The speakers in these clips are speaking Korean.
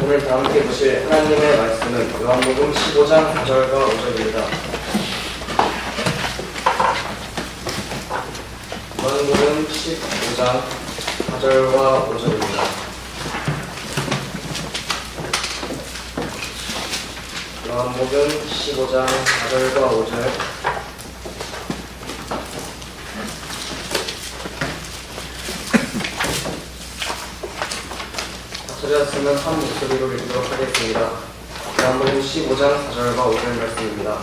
오늘 다 함께 보실 하나님의 말씀은 요한복음 15장 4절과 5절입니다. 요한복음 15장 4절과 5절입니다. 요한복음 15장 4절과 5절. 찾았으면 한 목소리로 읽도록 하겠습니다. 요한복음 15장 4절과 5절 말씀입니다.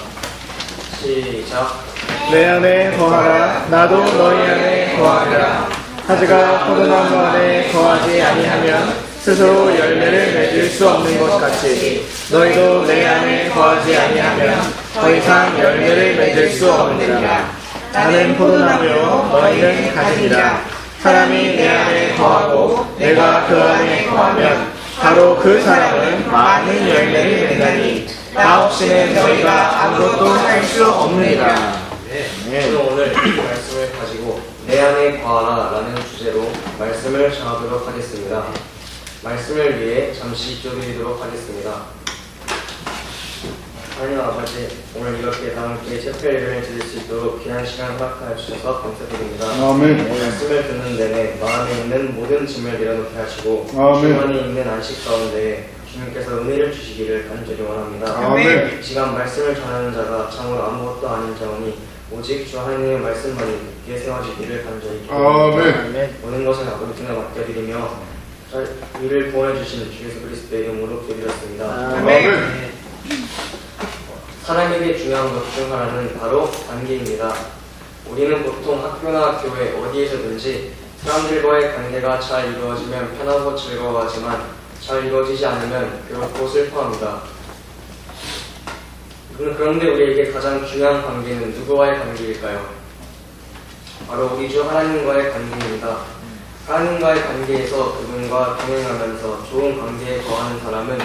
시작. 내 안에 거하라. 나도 너희 안에 거하리라. 가지가 포도나무 안에 거하지 아니하면 스스로 열매를 맺을 수 없는 것 같이 너희도 내 안에 거하지 아니하면 더 이상 열매를 맺을 수 없느니라. 나는 포도나무요 너희는 가지니라. 사람이 내 안에 거하고 내가 그 안에 거하면 바로 그 사람은 많은 열매를 맺나니 나 없이는 너희가 아무것도 할 수 없느니라. 저는 오늘 이 말씀을 가지고 내 안에 거하라 라는 주제로 말씀을 전하도록 하겠습니다. 말씀을 위해 잠시 기도드리도록 하겠습니다. 하나님 아버지, 오늘 이렇게 다 함께 채플 예배를 드릴 수 있도록 귀한 시간 허락하여 주셔서 감사드립니다. 아멘. 말씀을 듣는 내내 마음에 있는 모든 짐을 내려놓게 하시고 아멘. 주만이 있는 안식 가운데 주님께서 은혜를 주시기를 간절히 원합니다. 아멘. 이 시간 말씀을 전하는 자가 참으로 아무것도 아닌 자오니 오직 주 하나님의 말씀만이 귀에 세워지기를 간절히 기도합니다. 아멘. 모든 것을 아버지께 맡겨드리며 이를 구원해주신 주 예수 그리스도의 이름으로 기도드렸습니다. 아멘. 사람에게 중요한 것 중 하나는 바로 관계입니다. 우리는 보통 학교나 교회 어디에서든지 사람들과의 관계가 잘 이루어지면 편하고 즐거워하지만 잘 이루어지지 않으면 괴롭고 슬퍼합니다. 그런데 우리에게 가장 중요한 관계는 누구와의 관계일까요? 바로 우리 주 하나님과의 관계입니다. 하나님과의 관계에서 그분과 동행하면서 좋은 관계에 거하는 사람은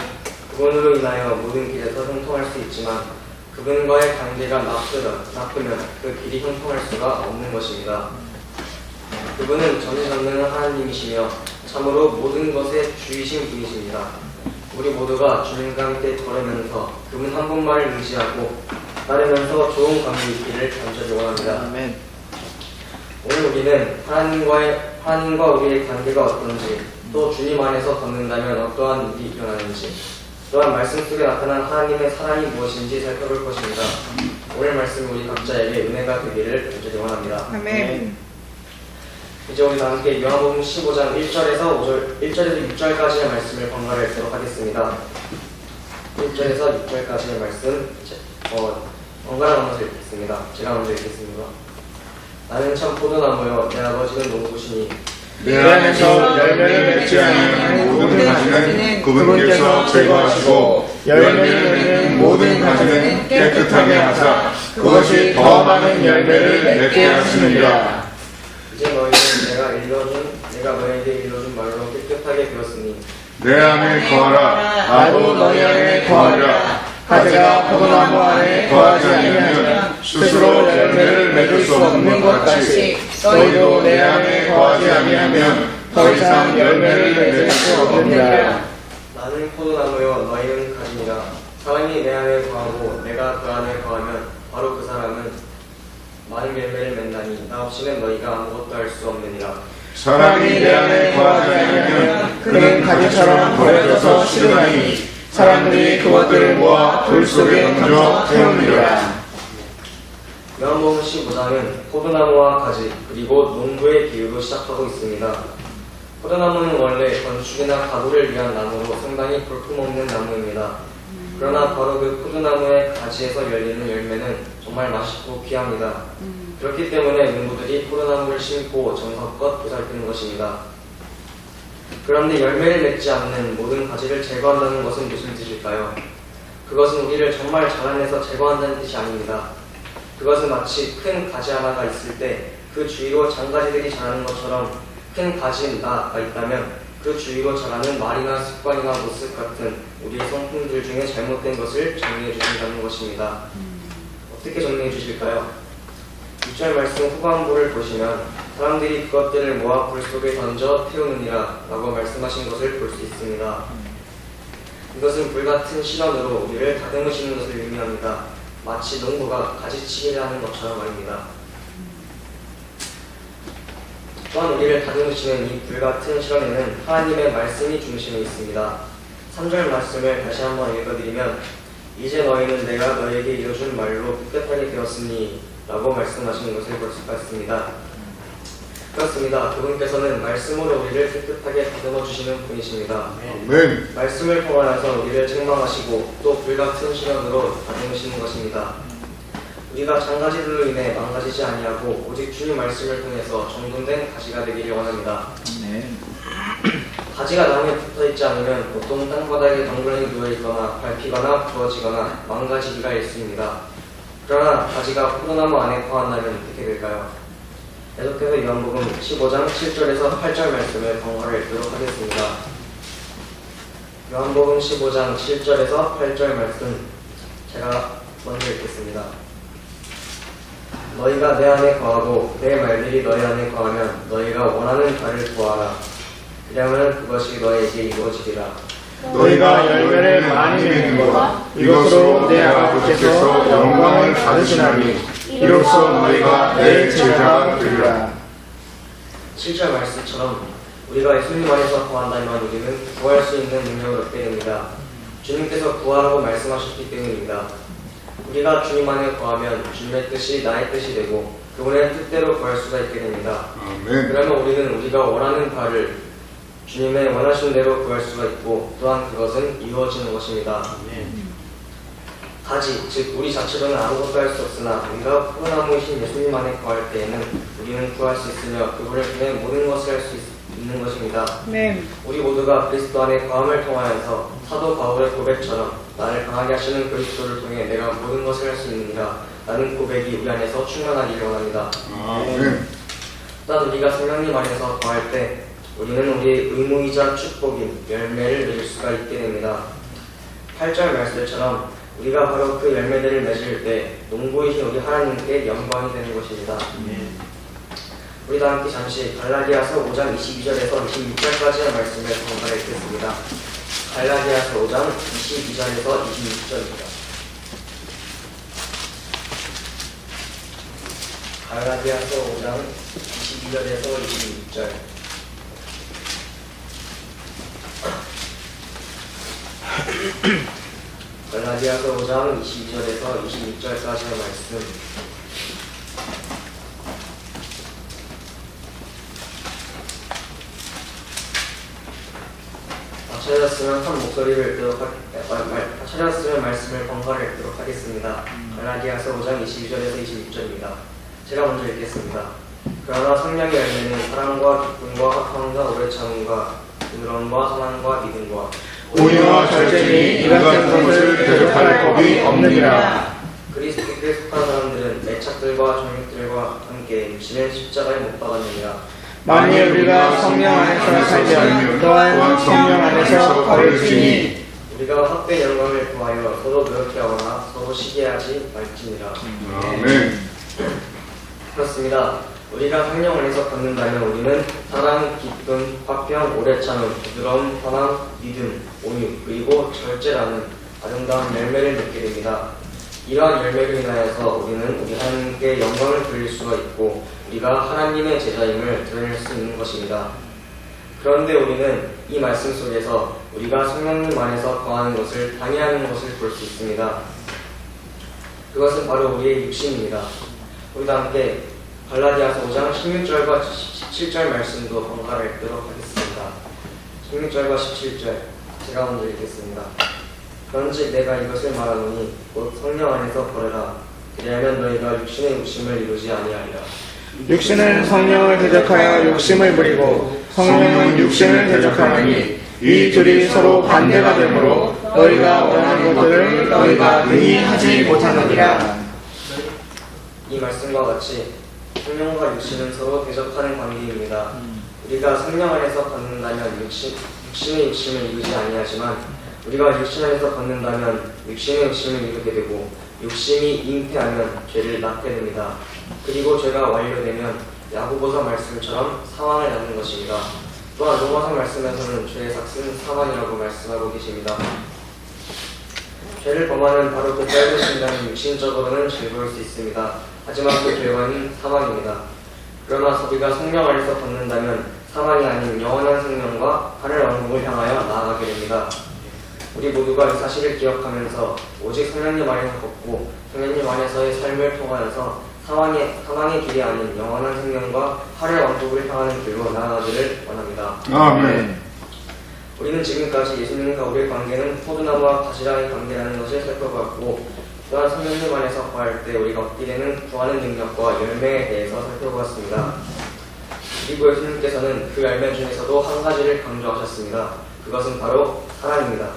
그분으로 인하여 모든 길에서 형통할 수 있지만 그분과의 관계가 나쁘면 그 길이 형통할 수가 없는 것입니다. 그분은 전지전능한 하나님이시며 참으로 모든 것의 주이신 분이십니다. 우리 모두가 주님과 함께 걸으면서 그분 한 분만을 의지하고 따르면서 좋은 관계 있기를 간절히 원합니다. 아멘. 오늘 우리는 하나님과 우리의 관계가 어떤지, 또 주님 안에서 걷는다면 어떠한 일이 일어나는지, 또한 말씀 속에 나타난 하나님의 사랑이 무엇인지 살펴볼 것입니다. 오늘 말씀 우리 각자에게 은혜가 되기를 간절히 원합니다. 아멘. 이제 우리 다 함께 요한복음 15장 1절에서 6절까지의 말씀을 번갈아 읽도록 하겠습니다. 1절에서 6절까지의 말씀 번갈아 가면서 읽겠습니다. 제가 먼저 읽겠습니다. 나는 참 포도나무여 내 아버지는 농부시니 내 안에서 열매를 맺지 않는 모든 가지는 그분께서 제거하시고 열매를 맺는 모든 가지는 깨끗하게 하사 그것이 더 많은 열매를 맺게 하시느니라. 이제 너희는 내가 너희에게 일러준 말로 깨끗하게 되었으니 내 안에 거하라. 나도 너희 안에 거하리라. 가지가 포도나무 안에 거하지 아니하면 스스로 열매를 맺을 수 없는 것 같이 너희도 내 안에 거하지 아니하면 더 이상 열매를 맺을 수 없느니라. 나는 포도나무여 너희는 가지니라. 사람이 내 안에 거하고 내가 그 안에 거하면 바로 그 사람은 많은 열매를 맺나니 나 없이는 너희가 아무것도 할 수 없느니라. 사람이 내 안에 거하지 아니하면 그는 가지처럼 버려져서 시들하니 사람들이 그것들을 모아 돌 속에 던져 태우느니라. 요한복음 15장은 포도나무와 가지 그리고 농부의 비유로 시작하고 있습니다. 포도나무는 원래 건축이나 가구를 위한 나무로 상당히 볼품없는 나무입니다. 그러나 바로 그 포도나무의 가지에서 열리는 열매는 정말 맛있고 귀합니다. 그렇기 때문에 농부들이 포도나무를 심고 정성껏 보살피는 것입니다. 그런데 열매를 맺지 않는 모든 가지를 제거한다는 것은 무슨 뜻일까요? 그것은 우리를 정말 자라내서 제거한다는 뜻이 아닙니다. 그것은 마치 큰 가지 하나가 있을 때 그 주위로 장가지들이 자라는 것처럼 큰 가지가 있다면 그 주위로 자라는 말이나 습관이나 모습 같은 우리의 성품들 중에 잘못된 것을 정리해 주신다는 것입니다. 어떻게 정리해 주실까요? 6절 말씀 후반부를 보시면 사람들이 그것들을 모아 불 속에 던져 태우느니라 라고 말씀하신 것을 볼 수 있습니다. 이것은 불같은 시련으로 우리를 다듬으시는 것을 의미합니다. 마치 농부가 가지치기를 하는 것처럼 말입니다. 또한 우리를 다듬으시는 이 불같은 시련에는 하나님의 말씀이 중심에 있습니다. 3절 말씀을 다시 한번 읽어드리면 이제 너희는 내가 너희에게 이뤄준 말로 깨끗하게 되었으니 라고 말씀하시는 것을 볼 수가 있습니다. 그렇습니다. 그분께서는 말씀으로 우리를 깨끗하게 다듬어 주시는 분이십니다. 아멘. 말씀을 통하여서 우리를 책망하시고 또 불같은 시련으로 다듬으시는 것입니다. 우리가 장가지들로 인해 망가지지 아니하고 오직 주님 말씀을 통해서 정돈된 가지가 되기를 원합니다. 가지가 나무에 붙어있지 않으면 보통 땅바닥에 덩그러니 누워있거나 밟히거나 부러지거나 망가지기가 일쑤입니다. 그러나 가지가 포도나무 안에 거한다면 어떻게 될까요? 계속해서 요한복음 15장 7절에서 8절 말씀을 번갈아 읽도록 하겠습니다. 요한복음 15장 7절에서 8절 말씀 제가 먼저 읽겠습니다. 너희가 내 안에 거하고 내 말들이 너희 안에 거하면 너희가 원하는 바를 구하라. 그러면 그것이 너희에게 이루어지리라. 너희가 열매를 많이 맺는 것 이것으로 내 아버지께서 영광을 받으시나니 이로써 너희가 내 제자가 되리라. 7절 말씀처럼 우리가 예수님 안에서 구한다면 우리는 구할 수 있는 능력을 얻게 됩니다. 주님께서 구하라고 말씀하셨기 때문입니다. 우리가 주님 안에 구하면 주님의 뜻이 나의 뜻이 되고 그분의 뜻대로 구할 수가 있게 됩니다. 아멘. 그러면 우리는 우리가 원하는 바를 주님의 원하신 대로 구할 수가 있고 또한 그것은 이루어지는 것입니다. 가지, 즉 우리 자체로는 아무것도 할 수 없으나 우리가 포도나무이신 예수님 안에 구할 때에는 우리는 구할 수 있으며 그분을 통해 모든 것을 할 수 있는 것입니다. 우리 모두가 그리스도 안에 구함을 통하여서 사도 바울의 고백처럼 나를 강하게 하시는 그리스도를 통해 내가 모든 것을 할 수 있느니라 라는 고백이 우리 안에서 충만하기를 원합니다. 아멘. 또한 우리가 성령님 안에서 구할 때 우리는 우리의 의무이자 축복인 열매를 맺을 수가 있게 됩니다. 8절 말씀처럼 우리가 바로 그 열매들을 맺을 때 농부이신 우리 하나님께 영광이 되는 것입니다. 우리도 함께 잠시 갈라디아서 5장 22절에서 26절까지의 말씀을 번갈아 읽겠습니다. 갈라디아서 5장 22절에서 26절입니다. 갈라디아서 5장 22절에서 26절. 갈라디아서 5장 22절에서 26절까지의 말씀. 찾았으면 한 목소리를 찾았으면 말씀을 번갈아 읽도록 하겠습니다. 갈라디아서 5장 22절에서 26절입니다. 제가 먼저 읽겠습니다. 그러나 성령의 열매는 사랑과 기쁨과 화평과 오래 참음과 부드러움과 선함과 믿음과 온유와 절제니 이 같은 것을 대적할 법이 없느니라. 그리스도께 속한 사람들은 애착들과 정욕들과 함께 육신의 십자가에 못 박았느니라. 만일 우리가 성령 안에서 살면 또한 성령 안에서 벌을 지니 우리가 헛된 영광을 구하여 서로 노력해 하거나 서로 시기하지 말지니라. 아멘. 그렇습니다. 우리가 성령 안에서 걷는다면 우리는 사랑, 기쁨, 화평, 오래 참음, 부드러움, 선함, 믿음, 온유, 그리고 절제라는 아름다운 열매를 맺게 됩니다. 이러한 열매로 인하여서 우리는 우리 하나님께 영광을 돌릴 수가 있고 우리가 하나님의 제자임을 드러낼 수 있는 것입니다. 그런데 우리는 이 말씀 속에서 우리가 성령님 안에서 거하는 것을 방해하는 것을 볼 수 있습니다. 그것은 바로 우리의 육신입니다. 우리도 함께 갈라디아서 5장 16절과 17절 말씀도 번갈아 읽도록 하겠습니다. 16절과 17절 제가 먼저 읽겠습니다. 그런즉 내가 이것을 말하노니 곧 성령 안에서 걸으라. 그리하면 너희가 육신의 욕심을 이루지 아니하리라. 육신은 성령을 대적하여 욕심을 부리고 성령은 육신을 대적하느니 이 둘이 서로 반대가 되므로 너희가 원하는 것들을 너희가 능히 하지 못하느니라. 이 말씀과 같이 성령과 육신은 서로 대적하는 관계입니다. 우리가 성령 안에서 걷는다면 육신의 욕심을 이루지 아니하지만 우리가 육신 안에서 걷는다면 육신의 욕심을 이루게 되고 욕심이 잉태하면 죄를 낳게 됩니다. 그리고 죄가 완료되면 야고보서 말씀처럼 사망을 낳는 것입니다. 또한 로마서 말씀에서는 죄의 삭은 사망이라고 말씀하고 계십니다. 죄를 범하는 바로 그 짧은 순간이 육신적으로는 즐거울 수 있습니다. 하지만 그 결과는 사망입니다. 그러나 우리가 성령 안에서 걷는다면 사망이 아닌 영원한 생명과 하늘 왕국을 향하여 나아가게 됩니다. 우리 모두가 이 사실을 기억하면서 오직 성령님 안에서 걷고 성령님 안에서의 삶을 통하여서 사망의 길이 아닌 영원한 생명과 하늘 왕국을 향하는 길로 나아가기를 원합니다. 아멘. 우리는 지금까지 예수님과 우리의 관계는 포도나무와 가지랑의 관계라는 것을 살펴봤고, 또한 성령님 안에서 거할 때 우리가 얻게 되는 구하는 능력과 열매에 대해서 살펴보았습니다. 그리고 예수님께서는 그 열매 중에서도 한 가지를 강조하셨습니다. 그것은 바로 사랑입니다.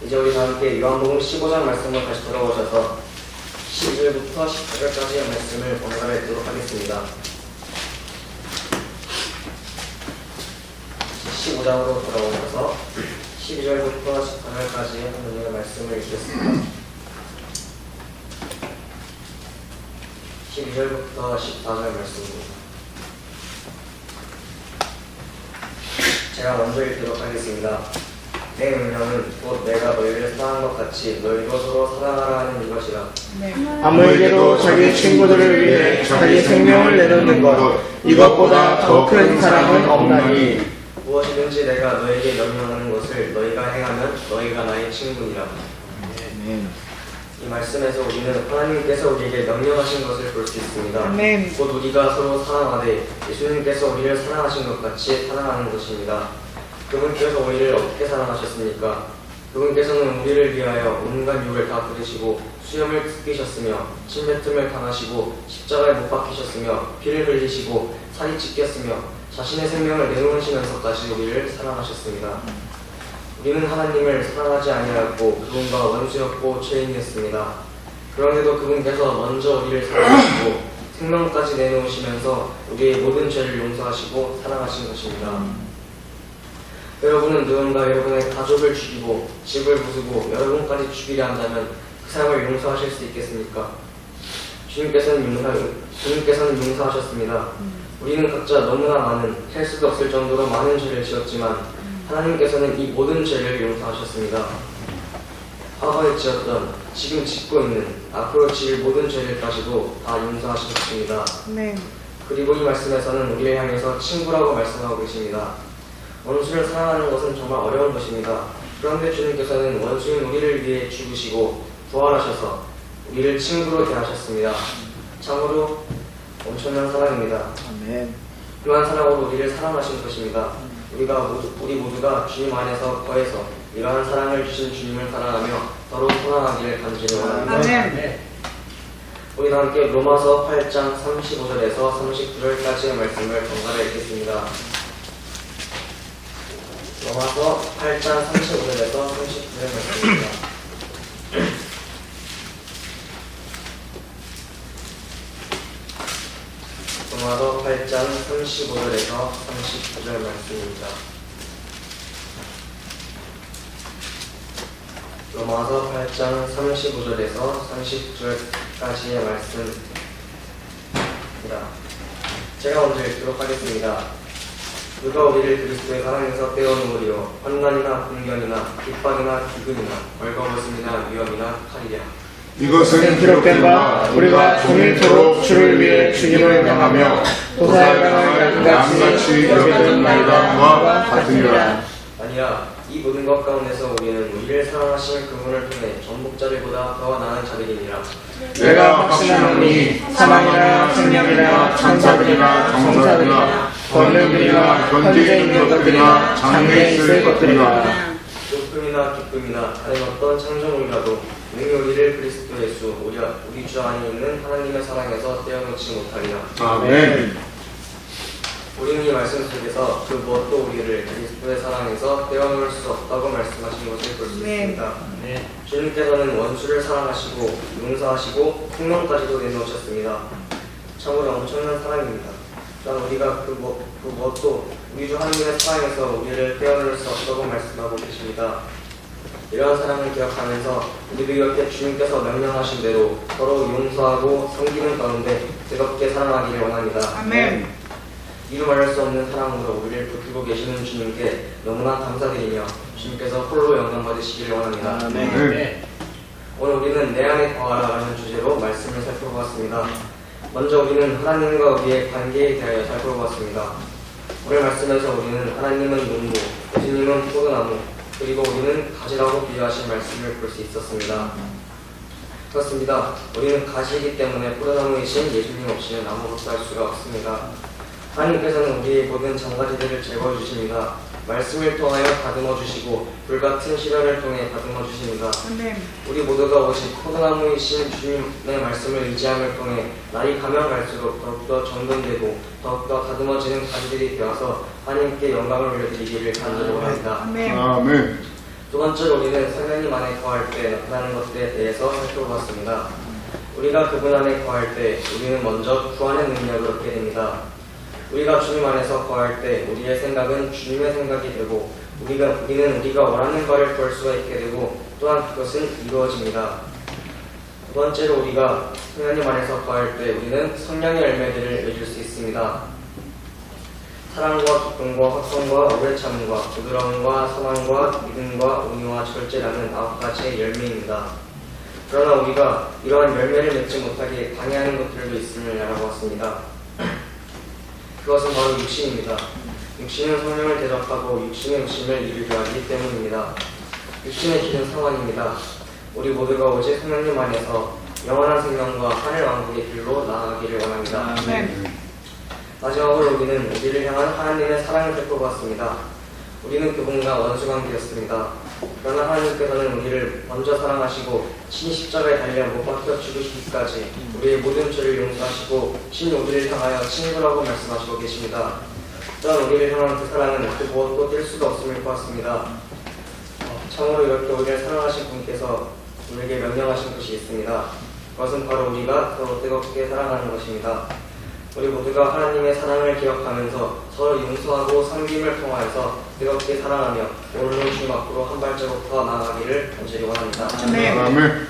이제 우리 다 함께 요한복음 15장 말씀을 다시 돌아오셔서 12절부터 18절까지의 말씀을 번갈아 읽도록 하겠습니다. 15장으로 돌아오셔서 12절부터 18절까지의 하나님의 말씀을 읽겠습니다. 12절부터 14절 말씀입니다. 제가 먼저 읽도록 하겠습니다. 내 명령은 곧 내가 너희를 사랑한 것 같이 너희도 서로 사랑하라 하는 이것이라. 아무에게도 자기 친구들을 위해 자기 생명을 내놓는 것, 이것보다 더 큰 사랑은 없나니. 무엇이든지 내가 너에게 명령하는 것을 너희가 행하면 너희가 나의 친구니라. 이 말씀에서 우리는 하나님께서 우리에게 명령하신 것을 볼 수 있습니다. 곧 우리가 서로 사랑하되 예수님께서 우리를 사랑하신 것 같이 사랑하는 것입니다. 그분께서 우리를 어떻게 사랑하셨습니까? 그분께서는 우리를 위하여 온갖 육을 다 부리시고 수염을 뜯기셨으며 침뱉음을 당하시고 십자가에 못 박히셨으며 피를 흘리시고 살이 찢겼으며 자신의 생명을 내놓으시면서까지 우리를 사랑하셨습니다. 우리는 하나님을 사랑하지 아니하였고 그분과 원수였고 죄인이었습니다. 그런데도 그분께서 먼저 우리를 사랑하시고 생명까지 내놓으시면서 우리의 모든 죄를 용서하시고 사랑하신 것입니다. 여러분은 누군가 여러분의 가족을 죽이고 집을 부수고 여러분까지 죽이려 한다면 그 사람을 용서하실 수 있겠습니까? 주님께서는 용서하셨습니다. 우리는 각자 너무나 많은 할 수도 없을 정도로 많은 죄를 지었지만 하나님께서는 이 모든 죄를 용서하셨습니다. 과거에 지었던, 지금 짓고 있는, 앞으로 지을 모든 죄를까지도 다 용서하셨습니다. 그리고 이 말씀에서는 우리를 향해서 친구라고 말씀하고 계십니다. 원수를 사랑하는 것은 정말 어려운 것입니다. 그런데 주님께서는 원수인 우리를 위해 죽으시고 부활하셔서 우리를 친구로 대하셨습니다. 참으로 엄청난 사랑입니다. 그러한 사랑으로 우리를 사랑하신 것입니다. 우리 모두가 주님 안에서 거해서 이러한 사랑을 주신 주님을 사랑하며 서로 사랑하기를 간절히 원합니다. 우리 다 함께 로마서 8장 35절에서 39절까지의 말씀을 번갈아 읽겠습니다. 로마서 8장 35절에서 39절 말씀입니다. 로마서 8장 35절에서 39절 말씀입니다. 로마서 8장 35절에서 39절까지의 말씀입니다. 제가 먼저 읽도록 하겠습니다. 누가 우리를 그리스도의 사랑에서 떼어놓으리요 환난이나 분견이나 핍박이나 기근이나 벌거벗음이나 위험이나 칼이랴. 이것은 기록된 바 우리가 종일토록 주를 위해 주님을 명하며 도사에다가 양같이 여겨진 날과 같으니라. 아니야, 이 모든 것 가운데서 우리는 우리를 사랑하신 그분을 통해 전복자들보다 더 나은 자들이니라. 내가 확신하노니 사망이나 생명이나 천사들이나 정사들이나 권능들이나 현재 있는 것들이나 장래에 있을 것들이나 슬픔이나 기쁨이나 다른 어떤 창조물이라도 능히 우리를 그리스도 예수 우리 주 안에 있는 하나님의 사랑에서 떼어놓지 못하리라. 아멘. 우리는 이 말씀 속에서 그 무엇도 우리를 그리스도의 사랑에서 떼어놓을 수 없다고 말씀하신 것을 볼 수 있습니다. 주님께서는 원수를 사랑하시고 용서하시고 생명까지도 내놓으셨습니다. 참으로 엄청난 사랑입니다. 또한 우리가 그 무엇도 우리 주 하나님의 사랑에서 우리를 떼어놓을 수 없다고 말씀하고 계십니다. 이러한 사랑을 기억하면서 우리도 이렇게 주님께서 명령하신 대로 서로 용서하고 섬기는 가운데 뜨겁게 사랑하기를 원합니다. 아멘. 이루 말할 수 없는 사랑으로 우리를 붙들고 계시는 주님께 너무나 감사드리며 주님께서 홀로 영광 받으시기를 원합니다. 아멘. 오늘 우리는 내 안에 거하라 라는 주제로 말씀을 살펴보았습니다. 먼저 우리는 하나님과 우리의 관계에 대하여 살펴보았습니다. 오늘 말씀에서 우리는 하나님은 농부, 예수님은 포도나무, 그리고 우리는 가지라고 비유하신 말씀을 볼 수 있었습니다. 그렇습니다. 우리는 가지이기 때문에 포도나무이신 예수님 없이는 아무것도 할 수가 없습니다. 하나님께서는 우리의 모든 장가지들을 제거해 주십니다. 말씀을 통하여 다듬어 주시고 불같은 시련을 통해 다듬어 주십니다. 우리 모두가 오직 포도나무이신 주님의 말씀을 의지함을 통해 날이 가면 갈수록 더욱더 정돈되고 더욱더 다듬어지는 가지들이 되어서 하나님께 영광을 올려드리기를 간절히 원합니다. 아멘. 두 번째로 우리는 성령님 안에 거할 때 나타나는 것들에 대해서 살펴보았습니다. 우리가 그분 안에 거할 때 우리는 먼저 구하는 능력을 얻게 됩니다. 우리가 주님 안에서 거할 때 우리의 생각은 주님의 생각이 되고 우리는 우리가 원하는 것을 구할 수가 있게 되고 또한 그것은 이루어집니다. 두 번째로 우리가 성령님 안에서 거할 때 우리는 성령의 열매들을 맺을 수 있습니다. 사랑과 기쁨과 확성과 오래 참음과 부드러움과 선함과 믿음과 온유와 절제라는 9가지의 열매입니다. 그러나 우리가 이러한 열매를 맺지 못하게 방해하는 것들도 있음을 알아보았습니다. 그것은 바로 육신입니다. 육신은 성령을 대적하고 육신의 욕심을 이루게 하기 때문입니다. 육신의 길은 상환입니다. 우리 모두가 오직 성령님 안에서 영원한 생명과 하늘 왕국의 길로 나아가기를 원합니다. 마지막으로 우리는 우리를 향한 하나님의 사랑을 살펴보았습니다. 우리는 그분과 원수관계였습니다. 그러나 하나님께서는 우리를 먼저 사랑하시고 친히 십자가에 달려 못 박혀 죽으시기까지 우리의 모든 죄를 용서하시고 친히 우리를 향하여 친구라고 말씀하시고 계십니다. 또한 우리를 향한 그 사랑은 그 무엇도 뗄 수가 없음을 보았습니다. 참으로 이렇게 우리를 사랑하신 분께서 우리에게 명령하신 것이 있습니다. 그것은 바로 우리가 서로 뜨겁게 사랑하는 것입니다. 우리 모두가 하나님의 사랑을 기억하면서 서로 용서하고 섬김을 통하여서 뜨겁게 사랑하며 오늘은 주님 앞으로 한 발자국 더 나아가기를 간절히 원합니다. 아멘.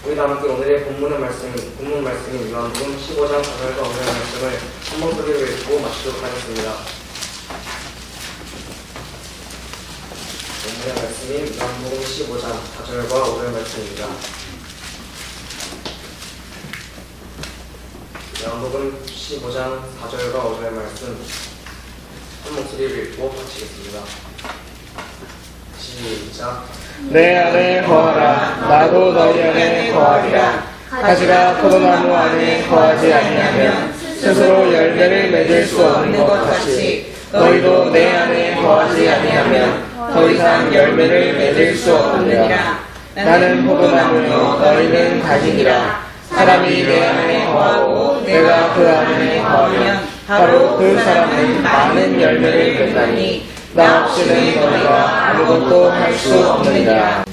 우리 다 함께 오늘의 본문 말씀인 요한복음 15장 4절과 5절 말씀을 한 목소리로 읽고 마치도록 하겠습니다. 본문의 말씀인 요한복음 15장 4절과 5절 말씀입니다. 요한복음 15장 4절과 5절 말씀 한 목소리를 읽고 마치겠습니다. 시작. 내 안에 거하라 나도 너희 안에 거하리라. 가지가 포도나무 안에 거하지 아니하면 스스로 열매를 맺을 수 없는 것 같이 너희도 내 안에 거하지 아니하면 더 이상 열매를 맺을 수 없느니라. 나는 포도나무요 너희는 가지니라. 사람이 내 안에 거하고 내가 그 안에 거하면 바로 그 사람은 많은 열매를 맺나니 나 없이는 너희가 아무것도 할 수 없느니라.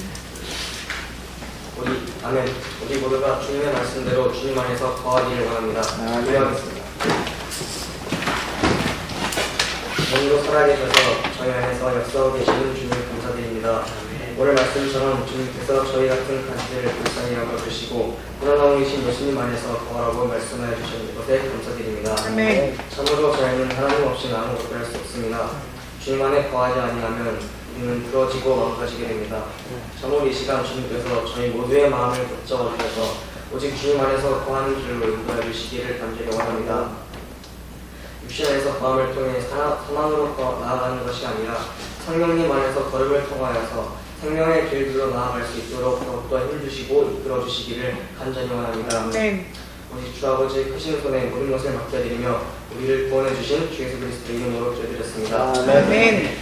우리 모두가 주님의 말씀대로 주님 안에서 거하기를 원합니다. 기도하겠습니다. 오늘도 살아계셔서 저희 안에서 역사하고 계시는 주님 감사드립니다. 오늘 말씀처럼 주님께서 저희 같은 가지들을 불쌍히 여겨주시고 포도나무이신 예수님 안에서 거하라고 말씀하여 주신 것에 감사드립니다. 참으로 저희는 하나님 없이는 아무것도 할 수 없습니다. 주님 안에 거하지 아니하면 우리는 부러지고 망가지게 됩니다. 참으로 이 시간 주님께서 저희 모두의 마음을 붙잡아 주셔서 오직 주님 안에서 거하는 길로 인도해 주시기를 간절히 원합니다. 육신 안에서 거함을 통해 사망으로 나아가는 것이 아니라 성령님 안에서 걸음을 통하여서 생명의 길들로 나아갈 수 있도록 더욱더 힘주시고 이끌어 주시기를 간절히 원합니다. 우리 주 아버지의 크신 손에 모든 것을 맡겨드리며 우리를 구원해 주신 주 예수 그리스도 이름으로 기도드렸습니다. 아멘.